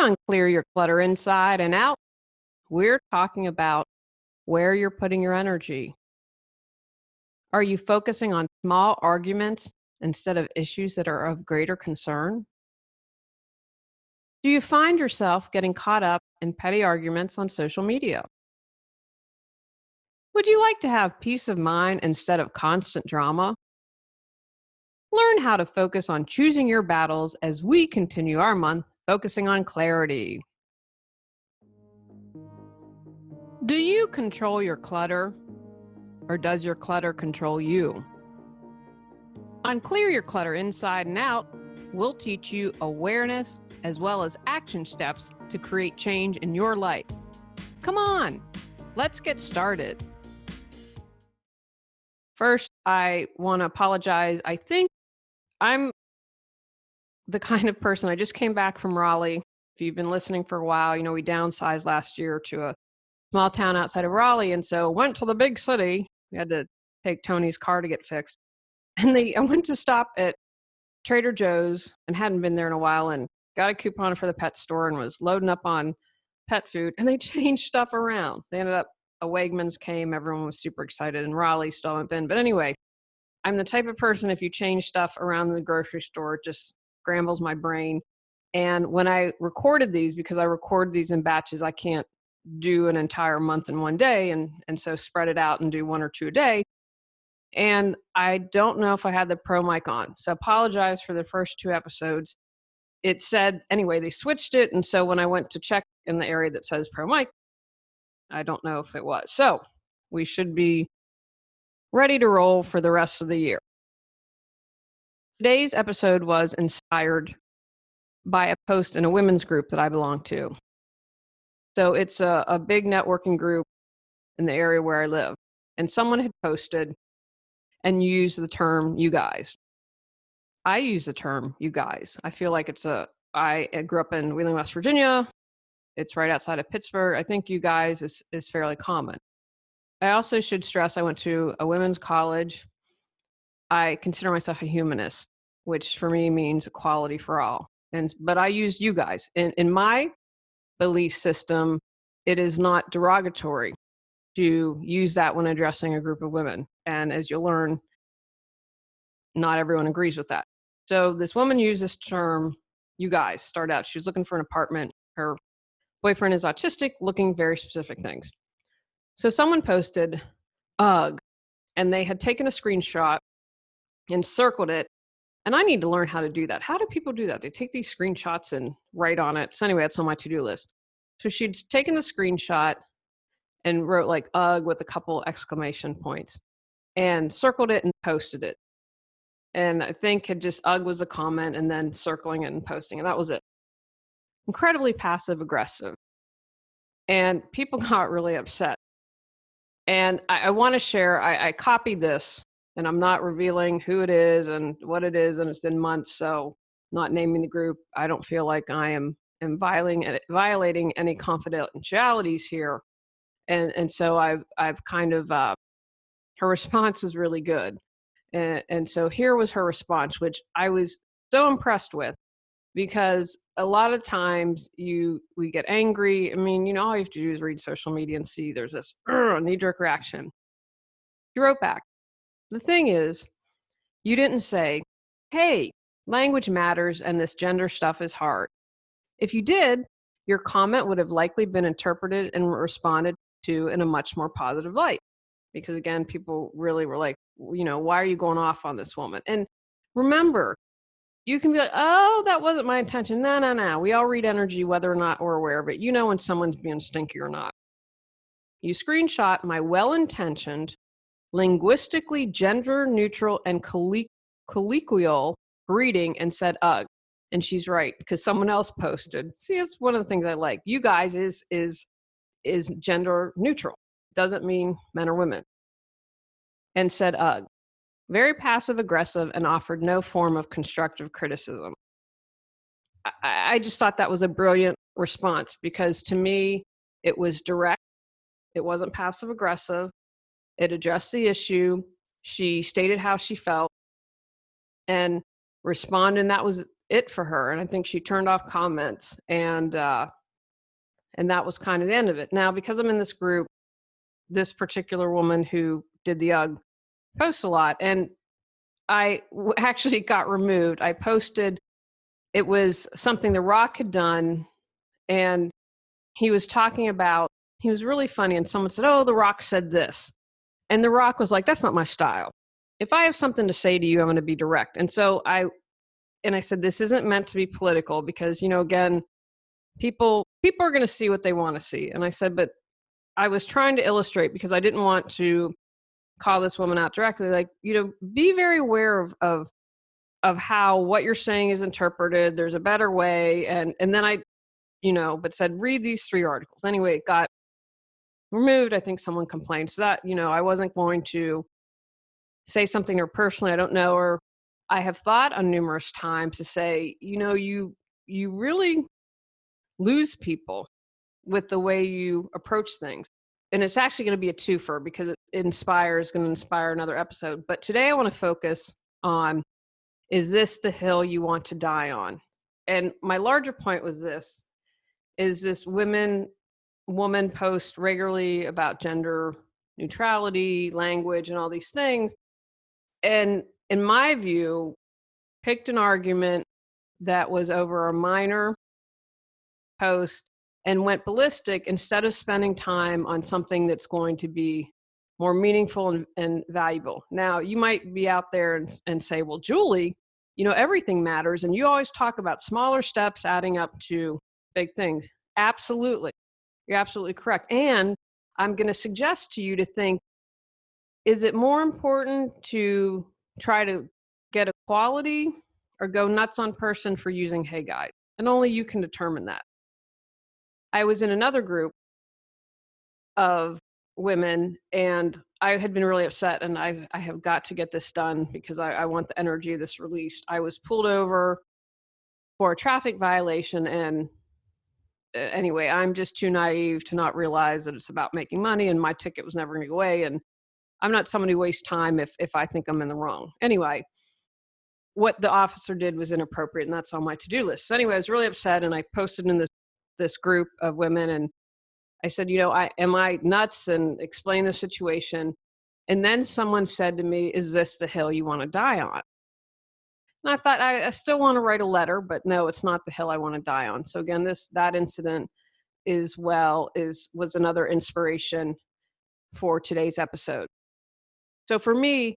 on Clear Your Clutter Inside and Out, we're talking about where you're putting your energy. Are you focusing on small arguments instead of issues that are of greater concern? Do you find yourself getting caught up in petty arguments on social media? Would you like to have peace of mind instead of constant drama? Learn how to focus on choosing your battles as we continue our month focusing on clarity. Do you control your clutter, or does your clutter control you? On Clear Your Clutter Inside and Out, we'll teach you awareness as well as action steps to create change in your life. Come on, let's get started. First, I want to apologize. I think I'm the kind of person, I just came back from Raleigh. If you've been listening for a while, you know, we downsized last year to a small town outside of Raleigh. And so went to the big city. We had to take Tony's car to get fixed. And I went to stop at Trader Joe's and hadn't been there in a while and got a coupon for the pet store and was loading up on pet food. And they changed stuff around. They ended up, a Wegmans came, everyone was super excited, and Raleigh still haven't been. But anyway, I'm the type of person, if you change stuff around in the grocery store, it just scrambles my brain. And when I recorded these, because I record these in batches, I can't do an entire month in one day. And so spread it out and do one or two a day. And I don't know if I had the pro mic on. So apologize for the first two episodes. It said, anyway, they switched it. And so when I went to check in the area that says pro mic, I don't know if it was. So we should be ready to roll for the rest of the year. Today's episode was inspired by a post in a women's group that I belong to. So it's a big networking group in the area where I live. And someone had posted and used the term "you guys." I use the term "you guys." I feel like I grew up in Wheeling, West Virginia. It's right outside of Pittsburgh. I think "you guys" is fairly common. I also should stress I went to a women's college. I consider myself a humanist, which for me means equality for all. But I use "you guys." In my belief system, it is not derogatory to use that when addressing a group of women. And as you'll learn, not everyone agrees with that. So this woman used this term, "you guys." Started out, she was looking for an apartment. Her boyfriend is autistic, looking very specific things. So someone posted, "Ugh," and they had taken a screenshot and circled it. And I need to learn how to do that. How do people do that? They take these screenshots and write on it. So anyway, that's on my to-do list. So she'd taken the screenshot and wrote like "ugh" with a couple exclamation points and circled it and posted it. And I think had just "ugh" was a comment and then circling it and posting, and that was it. Incredibly passive aggressive. And people got really upset. And I want to share, I copied this, and I'm not revealing who it is and what it is, and it's been months, so not naming the group. I don't feel like I am violating any confidentialities here. And so I've kind of, her response was really good. And so here was her response, which I was so impressed with, because a lot of times we get angry. I mean, you know, all you have to do is read social media and see there's this knee-jerk reaction. She wrote back, "The thing is, you didn't say, 'Hey, language matters and this gender stuff is hard.' If you did, your comment would have likely been interpreted and responded to in a much more positive light." Because again, people really were like, you know, "Why are you going off on this woman?" And remember, you can be like, "Oh, that wasn't my intention." No. We all read energy, whether or not we're aware of it. You know when someone's being stinky or not. You screenshot my well-intentioned, linguistically gender-neutral and colloquial greeting and said "ugh." And she's right, because someone else posted. See, that's one of the things I like. "You guys" is gender neutral. Doesn't mean men or women. And said "ugh." Very passive aggressive and offered no form of constructive criticism. I just thought that was a brilliant response, because to me, it was direct. It wasn't passive aggressive. It addressed the issue. She stated how she felt and responded. And that was it for her. And I think she turned off comments, and that was kind of the end of it. Now, because I'm in this group, this particular woman who did the UGG posts a lot, and actually got removed. I posted, it was something The Rock had done, and he was talking about, he was really funny, and someone said, oh, The Rock said this. And The Rock was like, that's not my style. If I have something to say to you, I'm going to be direct. And so I said, this isn't meant to be political because, again, people are going to see what they want to see. And I said, but I was trying to illustrate, because I didn't want to call this woman out directly, like, be very aware of how what you're saying is interpreted. There's a better way. And then I, but said, read these 3 articles. Anyway, it got removed. I think someone complained. So that, I wasn't going to say something to her personally. I don't know her. I have thought on numerous times to say, you really lose people with the way you approach things. And it's actually going to be a twofer, because it going to inspire another episode. But today I want to focus on, is this the hill you want to die on? And my larger point was this, is this woman post regularly about gender neutrality, language, and all these things. And in my view, picked an argument that was over a minor post and went ballistic, instead of spending time on something that's going to be more meaningful and valuable. Now, you might be out there and say, well, Julie, everything matters. And you always talk about smaller steps adding up to big things. Absolutely. You're absolutely correct. And I'm going to suggest to you to think, is it more important to try to get equality or go nuts on person for using hey guys? And only you can determine that. I was in another group of women, and I had been really upset, and I have got to get this done because I want the energy of this released. I was pulled over for a traffic violation, and anyway, I'm just too naive to not realize that it's about making money, and my ticket was never going to go away, and I'm not somebody who wastes time if I think I'm in the wrong. Anyway, what the officer did was inappropriate, and that's on my to-do list. So anyway, I was really upset, and I posted in this group of women, and I said, am I nuts, and explain the situation. And then someone said to me, is this the hill you want to die on? And I thought, I still want to write a letter, but no, it's not the hill I want to die on. So again, that incident was another inspiration for today's episode. So for me,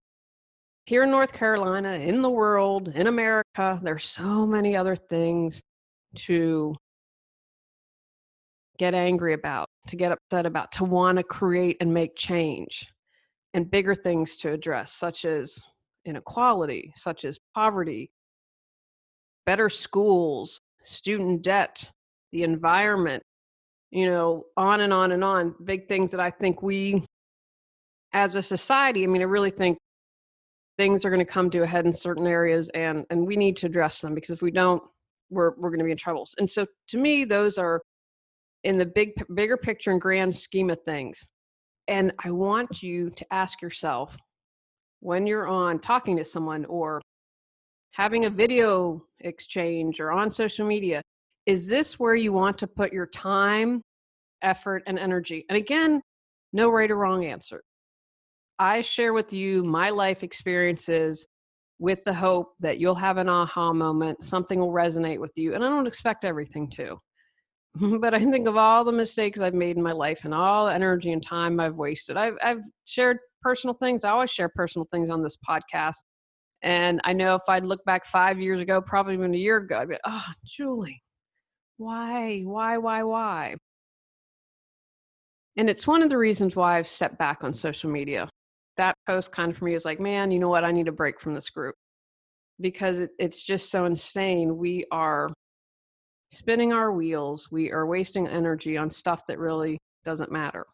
here in North Carolina, in the world, in America, there's so many other things to get angry about, to get upset about, to want to create and make change, and bigger things to address, such as inequality, such as poverty, better schools, student debt, the environment, on and on and on. Big things that I think we, as a society, I really think things are going to come to a head in certain areas, and we need to address them, because if we don't, we're going to be in trouble. And so to me, those are in the bigger picture and grand scheme of things. And I want you to ask yourself, when you're on talking to someone or having a video exchange or on social media, is this where you want to put your time, effort, and energy? And again, no right or wrong answer. I share with you my life experiences with the hope that you'll have an aha moment, something will resonate with you. And I don't expect everything to. But I think of all the mistakes I've made in my life and all the energy and time I've wasted. I've shared personal things. I always share personal things on this podcast. And I know if I'd look back 5 years ago, probably even a year ago, I'd be, oh, Julie, why? And it's one of the reasons why I've stepped back on social media. That post kind of for me is like, man, you know what? I need a break from this group, because it's just so insane. We are spinning our wheels. We are wasting energy on stuff that really doesn't matter.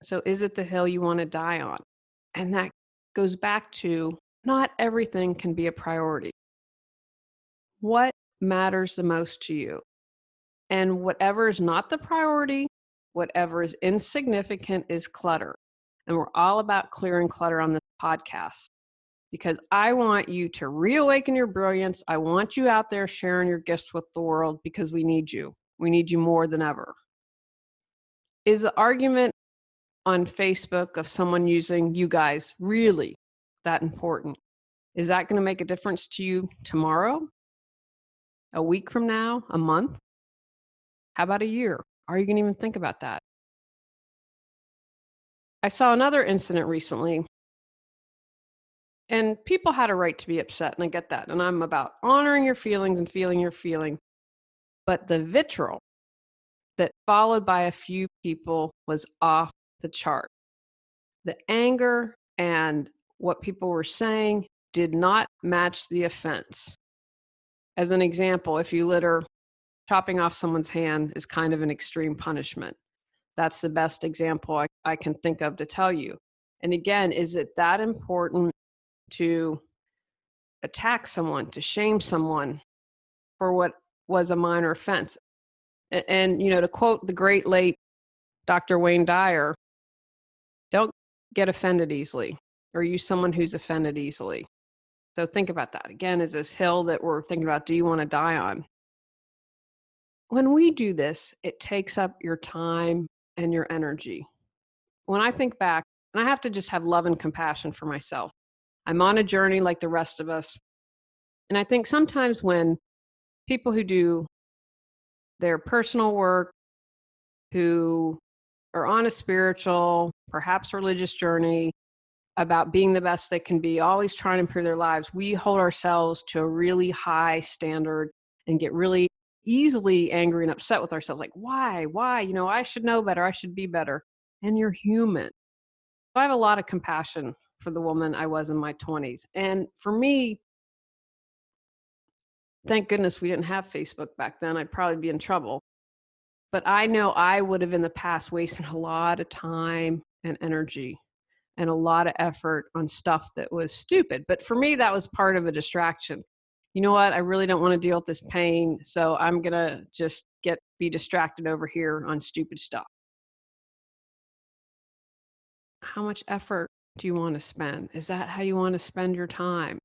So is it the hill you want to die on? And that goes back to, not everything can be a priority. What matters the most to you? And whatever is not the priority, whatever is insignificant, is clutter. And we're all about clearing clutter on this podcast. because I want you to reawaken your brilliance. I want you out there sharing your gifts with the world because we need you. We need you more than ever. Is the argument on Facebook of someone using you guys really that important? Is that going to make a difference to you tomorrow, a week from now, a month? How about a year? Are you going to even think about that? I saw another incident recently, and people had a right to be upset, and I get that. And I'm about honoring your feelings and feeling your feeling. But the vitriol that followed by a few people was off the chart. The anger and what people were saying did not match the offense. As an example, if you litter, chopping off someone's hand is kind of an extreme punishment. That's the best example I can think of to tell you. And again, is it that important to attack someone, to shame someone for what was a minor offense? And you know, to quote the great late Dr. Wayne Dyer, don't get offended easily, or use someone who's offended easily. So think about that. Again, is this hill that we're thinking about, do you want to die on? When we do this, it takes up your time and your energy. When I think back, and I have to just have love and compassion for myself. I'm on a journey like the rest of us. And I think sometimes when people who do their personal work, who are on a spiritual, perhaps religious journey about being the best they can be, always trying to improve their lives, we hold ourselves to a really high standard and get really easily angry and upset with ourselves. Like, why? You know, I should know better. I should be better. And you're human. So I have a lot of compassion for the woman I was in my 20s. And for me, thank goodness we didn't have Facebook back then. I'd probably be in trouble. But I know I would have in the past wasted a lot of time and energy and a lot of effort on stuff that was stupid. But for me, that was part of a distraction. You know what? I really don't want to deal with this pain. So I'm going to just be distracted over here on stupid stuff. How much effort do you want to spend? Is that how you want to spend your time?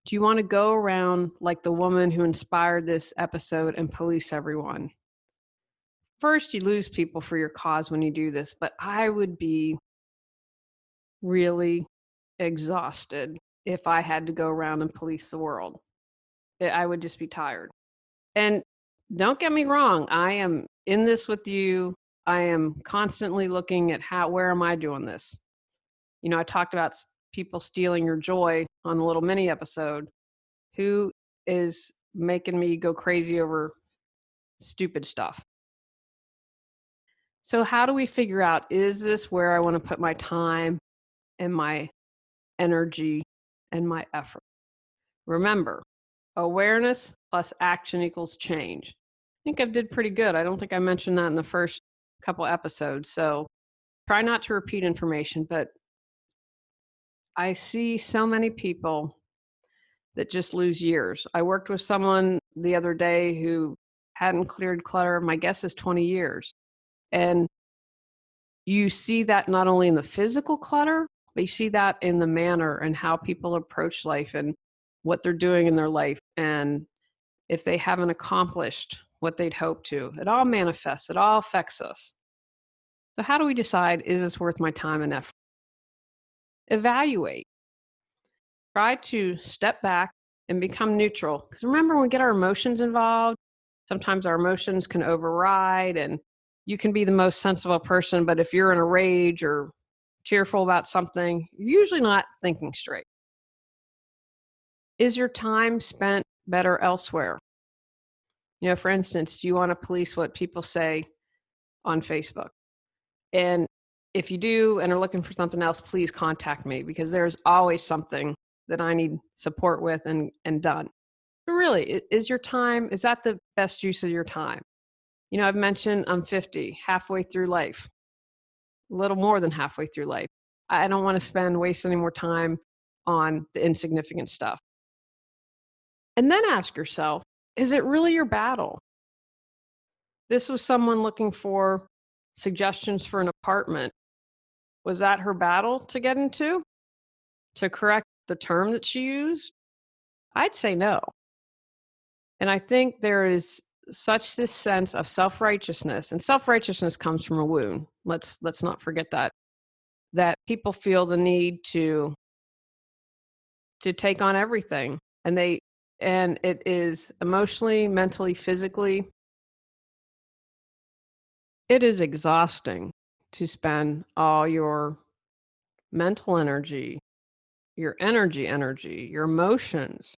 Do you want to go around like the woman who inspired this episode and police everyone? First, you lose people for your cause when you do this, but I would be really exhausted if I had to go around and police the world. I would just be tired. And don't get me wrong, I am in this with you. I am constantly looking at where am I doing this? You know, I talked about people stealing your joy on the little mini episode. Who is making me go crazy over stupid stuff? So how do we figure out, is this where I want to put my time and my energy and my effort? Remember, awareness plus action equals change. I think I did pretty good. I don't think I mentioned that in the first couple episodes. So try not to repeat information, but I see so many people that just lose years. I worked with someone the other day who hadn't cleared clutter, my guess is 20 years. And you see that not only in the physical clutter, but you see that in the manner and how people approach life and what they're doing in their life. And if they haven't accomplished what they'd hoped to, it all manifests, it all affects us. So how do we decide, is this worth my time and effort? Evaluate. Try to step back and become neutral. Because remember, when we get our emotions involved, sometimes our emotions can override, and you can be the most sensible person, but if you're in a rage or tearful about something, you're usually not thinking straight. Is your time spent better elsewhere? You know, for instance, do you want to police what people say on Facebook? And if you do and are looking for something else, please contact me, because there's always something that I need support with and done. But really, is your time, is that the best use of your time? You know, I've mentioned I'm 50, halfway through life, a little more than halfway through life. I don't want to waste any more time on the insignificant stuff. And then ask yourself, is it really your battle? This was someone looking for suggestions for an apartment. Was that her battle to get into? To correct the term that she used, I'd say no. And I think there is such this sense of self-righteousness, and self-righteousness comes from a wound. Let's not forget that people feel the need to take on everything, and it is emotionally, mentally, physically, it is exhausting to spend all your mental energy, your emotions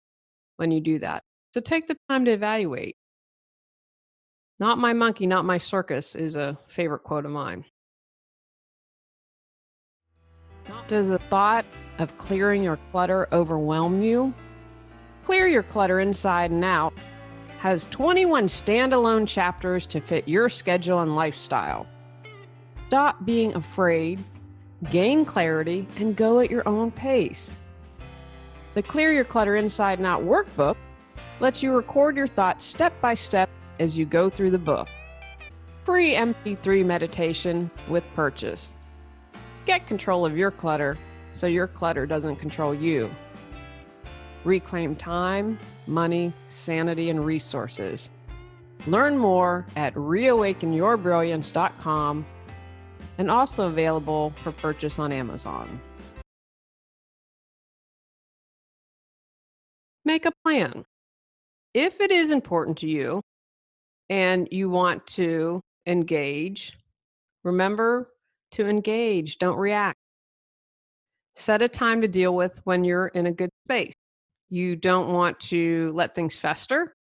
when you do that. So take the time to evaluate. Not my monkey, not my circus is a favorite quote of mine. Does the thought of clearing your clutter overwhelm you? Clear Your Clutter Inside and Out has 21 standalone chapters to fit your schedule and lifestyle. Stop being afraid, gain clarity, and go at your own pace. The Clear Your Clutter Inside and Out workbook lets you record your thoughts step by step as you go through the book. Free MP3 meditation with purchase. Get control of your clutter so your clutter doesn't control you. Reclaim time, money, sanity, and resources. Learn more at reawakenyourbrilliance.com and also available for purchase on Amazon. Make a plan. If it is important to you and you want to engage, remember to engage, don't react. Set a time to deal with when you're in a good space. You don't want to let things fester,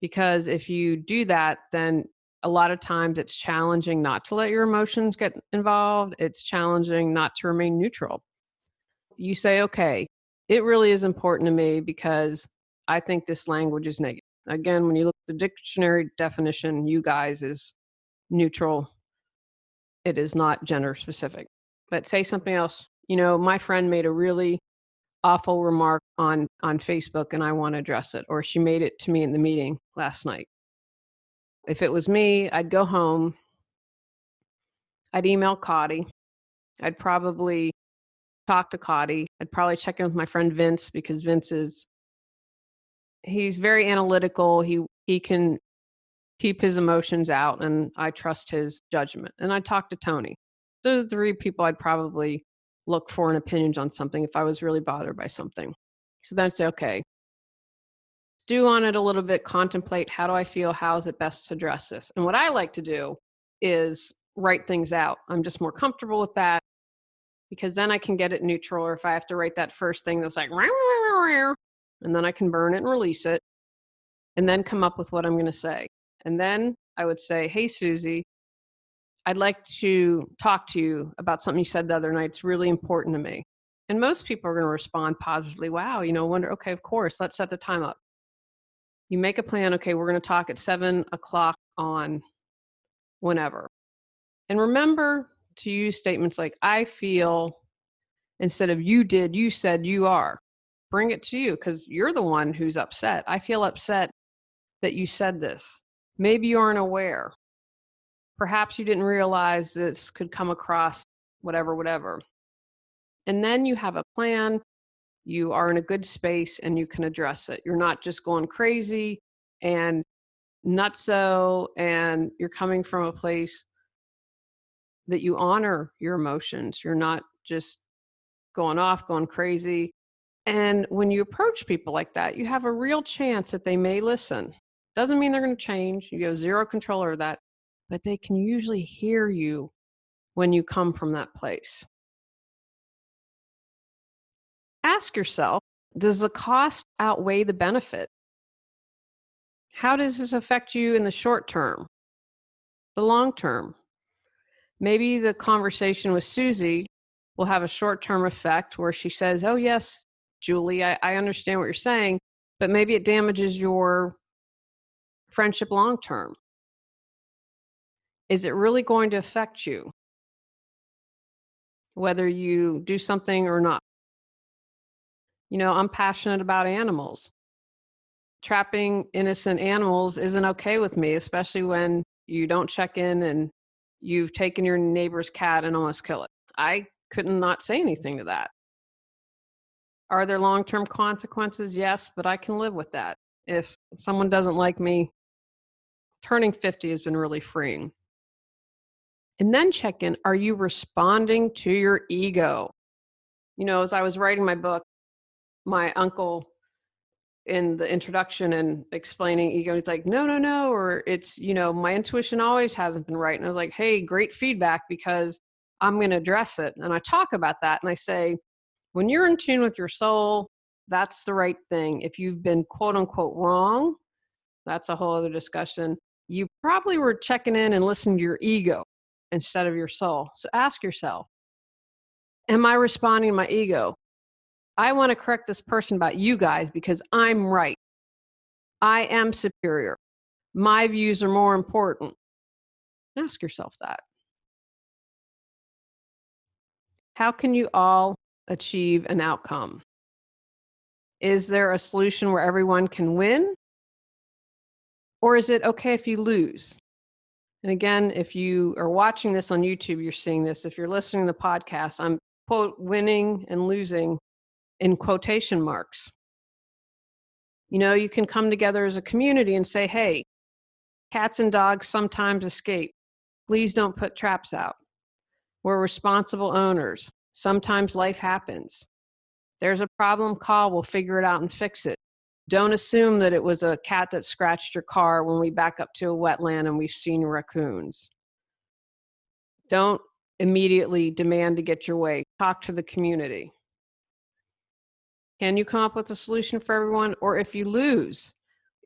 because if you do that, then a lot of times it's challenging not to let your emotions get involved. It's challenging not to remain neutral. You say, okay, it really is important to me because I think this language is negative. Again, when you look at the dictionary definition, you guys is neutral. It is not gender specific. But say something else. My friend made a really awful remark on Facebook and I want to address it, or she made it to me in the meeting last night. If it was me, I'd go home, I'd email Cotty, I'd probably talk to Cotty, I'd probably check in with my friend Vince, because he's very analytical, he can keep his emotions out, and I trust his judgment. And I'd talk to Tony. Those are the 3 people I'd probably look for an opinion on something if I was really bothered by something. So then I'd say, okay, stew on it a little bit, contemplate, how do I feel? How is it best to address this? And what I like to do is write things out. I'm just more comfortable with that, because then I can get it neutral. Or if I have to write that first thing that's like, and then I can burn it and release it, and then come up with what I'm going to say. And then I would say, hey, Susie, I'd like to talk to you about something you said the other night. It's really important to me. And most people are going to respond positively. Wow, wonder, okay, of course, let's set the time up. You make a plan. Okay, we're going to talk at 7:00 on whenever. And remember to use statements like, I feel, instead of you did, you said, you are. Bring it to you, because you're the one who's upset. I feel upset that you said this. Maybe you aren't aware. Perhaps you didn't realize this could come across whatever. And then you have a plan. You are in a good space and you can address it. You're not just going crazy and nutso, and you're coming from a place that you honor your emotions. You're not just going off, going crazy. And when you approach people like that, you have a real chance that they may listen. Doesn't mean they're going to change. You have zero control over that, but they can usually hear you when you come from that place. Ask yourself, does the cost outweigh the benefit? How does this affect you in the short term, the long term? Maybe the conversation with Susie will have a short-term effect where she says, oh, yes, Julie, I understand what you're saying, but maybe it damages your friendship long-term. Is it really going to affect you, whether you do something or not? I'm passionate about animals. Trapping innocent animals isn't okay with me, especially when you don't check in and you've taken your neighbor's cat and almost kill it. I couldn't not say anything to that. Are there long-term consequences? Yes, but I can live with that. If someone doesn't like me, turning 50 has been really freeing. And then check in, are you responding to your ego? As I was writing my book, my uncle in the introduction and explaining ego, he's like, no, no, no, or it's, my intuition always hasn't been right. And I was like, hey, great feedback because I'm going to address it. And I talk about that and I say, when you're in tune with your soul, that's the right thing. If you've been quote unquote wrong, that's a whole other discussion. You probably were checking in and listening to your ego instead of your soul. So ask yourself, am I responding to my ego? I want to correct this person about you guys because I'm right. I am superior. My views are more important. Ask yourself that. How can you all achieve an outcome? Is there a solution where everyone can win? Or is it okay if you lose? And again, if you are watching this on YouTube, you're seeing this. If you're listening to the podcast, I'm quote winning and losing in quotation marks. You can come together as a community and say, hey, cats and dogs sometimes escape. Please don't put traps out. We're responsible owners. Sometimes life happens. There's a problem, call, we'll figure it out and fix it. Don't assume that it was a cat that scratched your car when we back up to a wetland and we've seen raccoons. Don't immediately demand to get your way. Talk to the community. Can you come up with a solution for everyone? Or if you lose,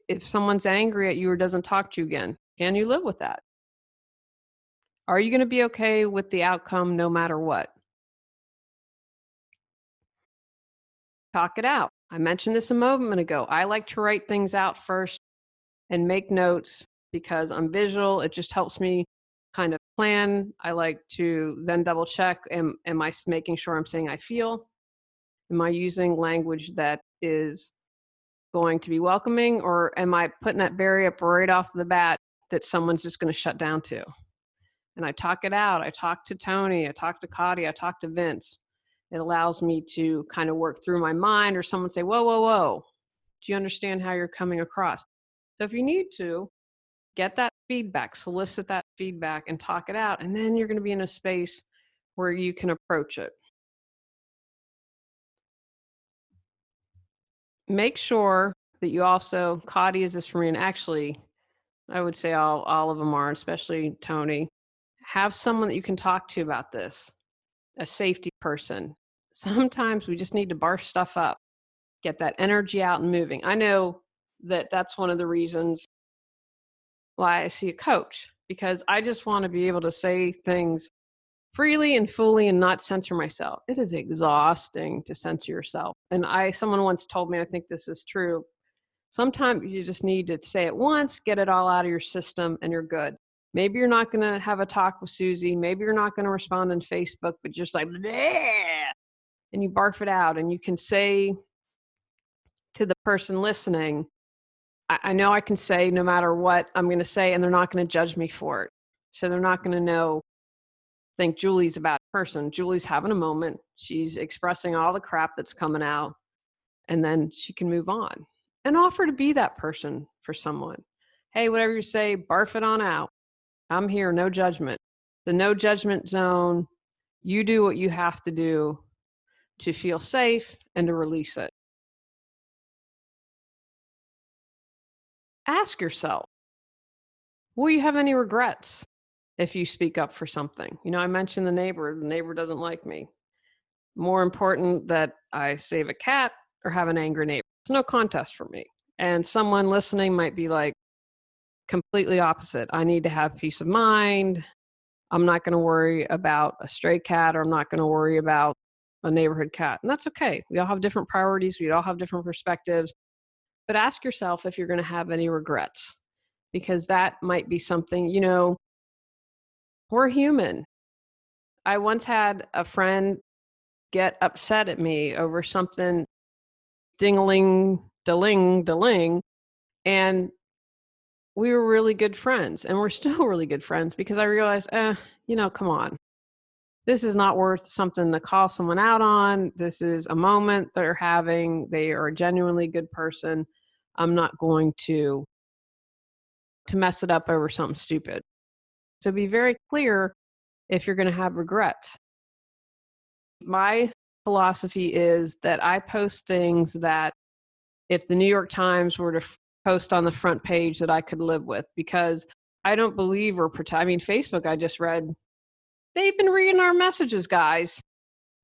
if someone's angry at you or doesn't talk to you again, can you live with that? Are you going to be okay with the outcome no matter what? Talk it out. I mentioned this a moment ago. I like to write things out first and make notes because I'm visual. It just helps me kind of plan. I like to then double check. Am I making sure I'm saying I feel? Am I using language that is going to be welcoming, or am I putting that barrier up right off the bat that someone's just going to shut down to? And I talk it out. I talk to Tony. I talk to Cotty. I talk to Vince. It allows me to kind of work through my mind, or someone say, whoa, whoa, whoa. Do you understand how you're coming across? So if you need to, get that feedback, solicit that feedback and talk it out. And then you're going to be in a space where you can approach it. Make sure that you also, Cotty is this for me, and actually, I would say all of them are, especially Tony. Have someone that you can talk to about this, a safety person. Sometimes we just need to bar stuff up, get that energy out and moving. I know that that's one of the reasons why I see a coach, because I just want to be able to say things freely and fully and not censor myself. It is exhausting to censor yourself. And someone once told me, I think this is true, sometimes you just need to say it once, get it all out of your system, and you're good. Maybe you're not going to have a talk with Susie. Maybe you're not going to respond on Facebook, but you're just like, bleh, and you barf it out. And you can say to the person listening, I know I can say no matter what I'm going to say, and they're not going to judge me for it. So they're not going to think Julie's a bad person. Julie's having a moment. She's expressing all the crap that's coming out, and then she can move on and offer to be that person for someone. Hey, whatever you say, barf it on out. I'm here, no judgment. The no judgment zone, you do what you have to do to feel safe and to release it. Ask yourself, will you have any regrets if you speak up for something? I mentioned the neighbor doesn't like me. More important that I save a cat or have an angry neighbor. It's no contest for me. And someone listening might be like, completely opposite. I need to have peace of mind. I'm not going to worry about a stray cat, or I'm not going to worry about a neighborhood cat. And that's okay. We all have different priorities. We all have different perspectives. But ask yourself if you're going to have any regrets, because that might be something, we're human. I once had a friend get upset at me over something, ding-a-ling, da-ling, and we were really good friends, and we're still really good friends, because I realized, come on. this is not worth something to call someone out on. This is a moment they're having. They are a genuinely good person. I'm not going to mess it up over something stupid. So be very clear if you're going to have regrets. My philosophy is that I post things that if the New York Times were to post on the front page that I could live with, because I don't believe or pretend. I mean, Facebook, I just read, they've been reading our messages, guys.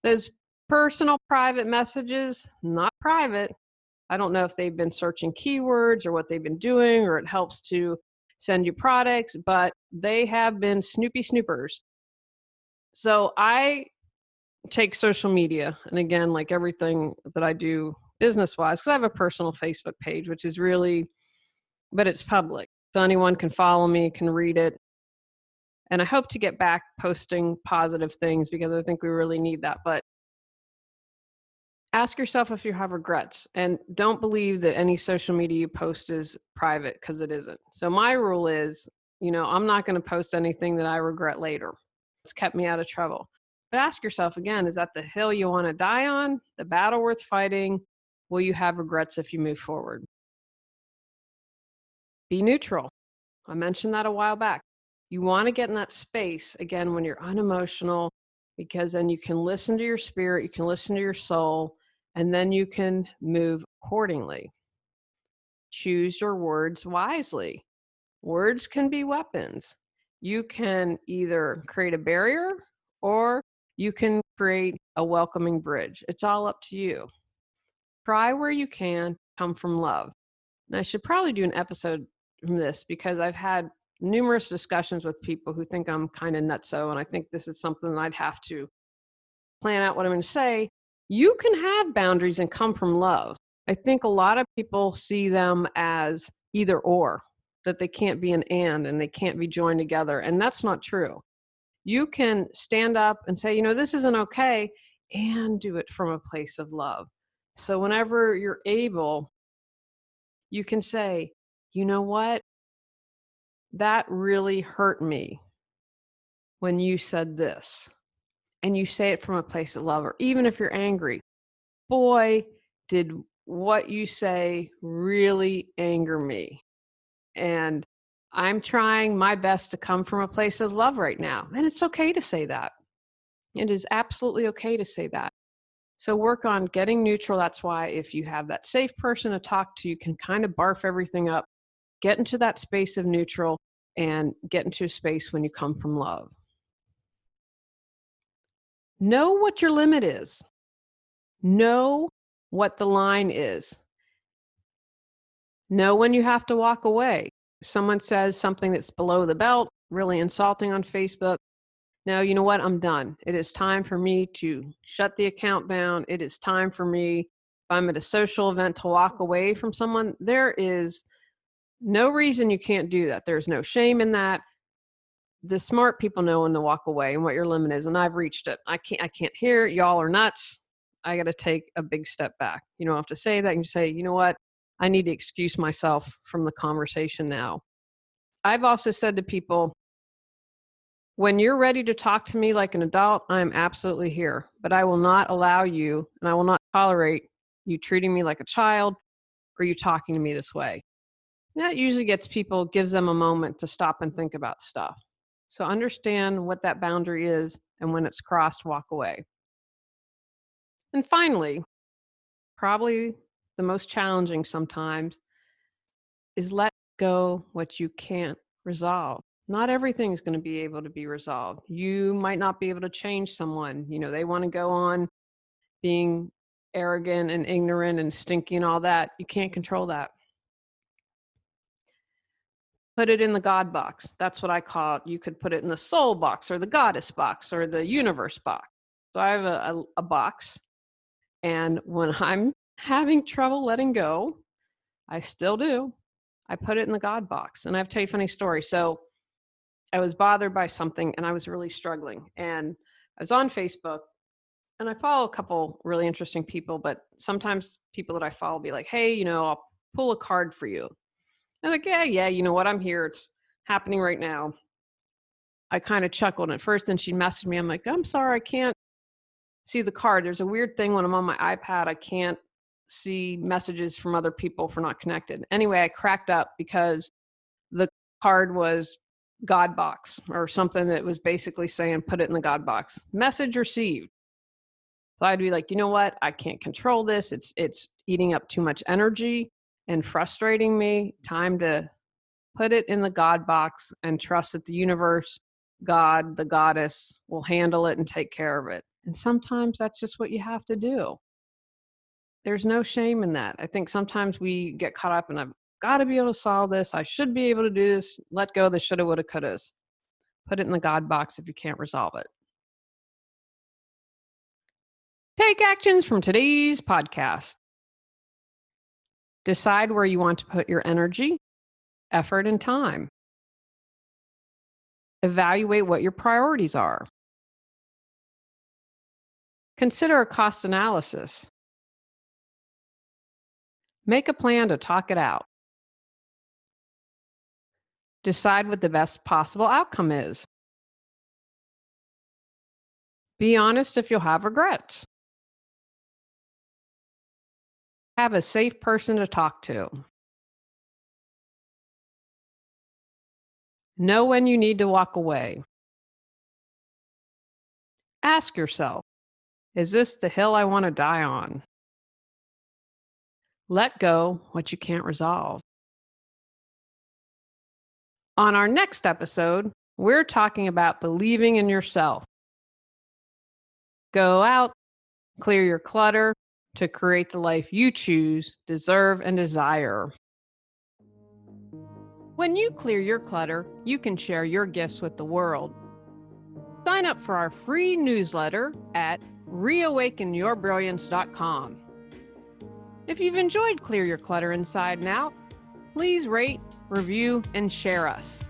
Those personal private messages, not private. I don't know if they've been searching keywords or what they've been doing, or it helps to send you products, but they have been snoopy snoopers. So I take social media, and again, like everything that I do business wise, because I have a personal Facebook page, which is really, but it's public. So anyone can follow me, can read it. And I hope to get back posting positive things because I think we really need that. But ask yourself if you have regrets, and don't believe that any social media you post is private, because it isn't. So my rule is, I'm not going to post anything that I regret later. It's kept me out of trouble. But ask yourself again, is that the hill you want to die on, the battle worth fighting? Will you have regrets if you move forward? Be neutral. I mentioned that a while back. You want to get in that space, again, when you're unemotional, because then you can listen to your spirit, you can listen to your soul, and then you can move accordingly. Choose your words wisely. Words can be weapons. You can either create a barrier or you can create a welcoming bridge. It's all up to you. Try where you can come from love. And I should probably do an episode from this because I've had numerous discussions with people who think I'm kind of nutso, and I think this is something that I'd have to plan out what I'm going to say. You can have boundaries and come from love. I think a lot of people see them as either or, that they can't be an and they can't be joined together, and that's not true. You can stand up and say, this isn't okay, and do it from a place of love. So whenever you're able, you can say, you know what? That really hurt me when you said this. And you say it from a place of love, or even if you're angry, boy, did what you say really anger me. And I'm trying my best to come from a place of love right now. And it's okay to say that. It is absolutely okay to say that. So work on getting neutral. That's why if you have that safe person to talk to, you can kind of barf everything up, get into that space of neutral, and get into a space when you come from love. Know what your limit is. Know what the line is. Know when you have to walk away. If someone says something that's below the belt, really insulting on Facebook, now, you know what? I'm done. It is time for me to shut the account down. It is time for me, if I'm at a social event, to walk away from someone. There is no reason you can't do that. There's no shame in that. The smart people know when to walk away and what your limit is, and I've reached it. I can't hear it. Y'all are nuts. I got to take a big step back. You don't have to say that. You can say, you know what? I need to excuse myself from the conversation now. I've also said to people, when you're ready to talk to me like an adult, I'm absolutely here, but I will not allow you, and I will not tolerate you treating me like a child or you talking to me this way. And that usually gives them a moment to stop and think about stuff. So understand what that boundary is, and when it's crossed, walk away. And finally, probably the most challenging sometimes, is let go what you can't resolve. Not everything is going to be able to be resolved. You might not be able to change someone. They want to go on being arrogant and ignorant and stinky and all that. You can't control that. Put it in the God box. That's what I call it. You could put it in the soul box or the goddess box or the universe box. So I have a box. And when I'm having trouble letting go, I still do, I put it in the God box. And I have to tell you a funny story. So I was bothered by something and I was really struggling. And I was on Facebook and I follow a couple really interesting people, but sometimes people that I follow be like, hey, I'll pull a card for you. I'm like, yeah, you know what? I'm here. It's happening right now. I kind of chuckled at first, and she messaged me. I'm like, I'm sorry, I can't see the card. There's a weird thing when I'm on my iPad, I can't see messages from other people if we're not connected. Anyway, I cracked up because the card was God box or something that was basically saying, put it in the God box. Message received. So I'd be like, you know what? I can't control this. It's eating up too much energy and frustrating me. Time to put it in the God box and trust that the universe, God, the goddess will handle it and take care of it. And sometimes that's just what you have to do. There's no shame in that. I think sometimes we get caught up in, I've got to be able to solve this. I should be able to do this. Let go of the shoulda, woulda, couldas. Put it in the God box if you can't resolve it. Take actions from today's podcast. Decide where you want to put your energy, effort, and time. Evaluate what your priorities are. Consider a cost analysis. Make a plan to talk it out. Decide what the best possible outcome is. Be honest if you'll have regrets. Have a safe person to talk to. Know when you need to walk away. Ask yourself, is this the hill I want to die on? Let go what you can't resolve. On our next episode, we're talking about believing in yourself. Go out, clear your clutter to create the life you choose, deserve, and desire. When you clear your clutter, you can share your gifts with the world. Sign up for our free newsletter at reawakenyourbrilliance.com. If you've enjoyed Clear Your Clutter Inside and Out, please rate, review, and share us.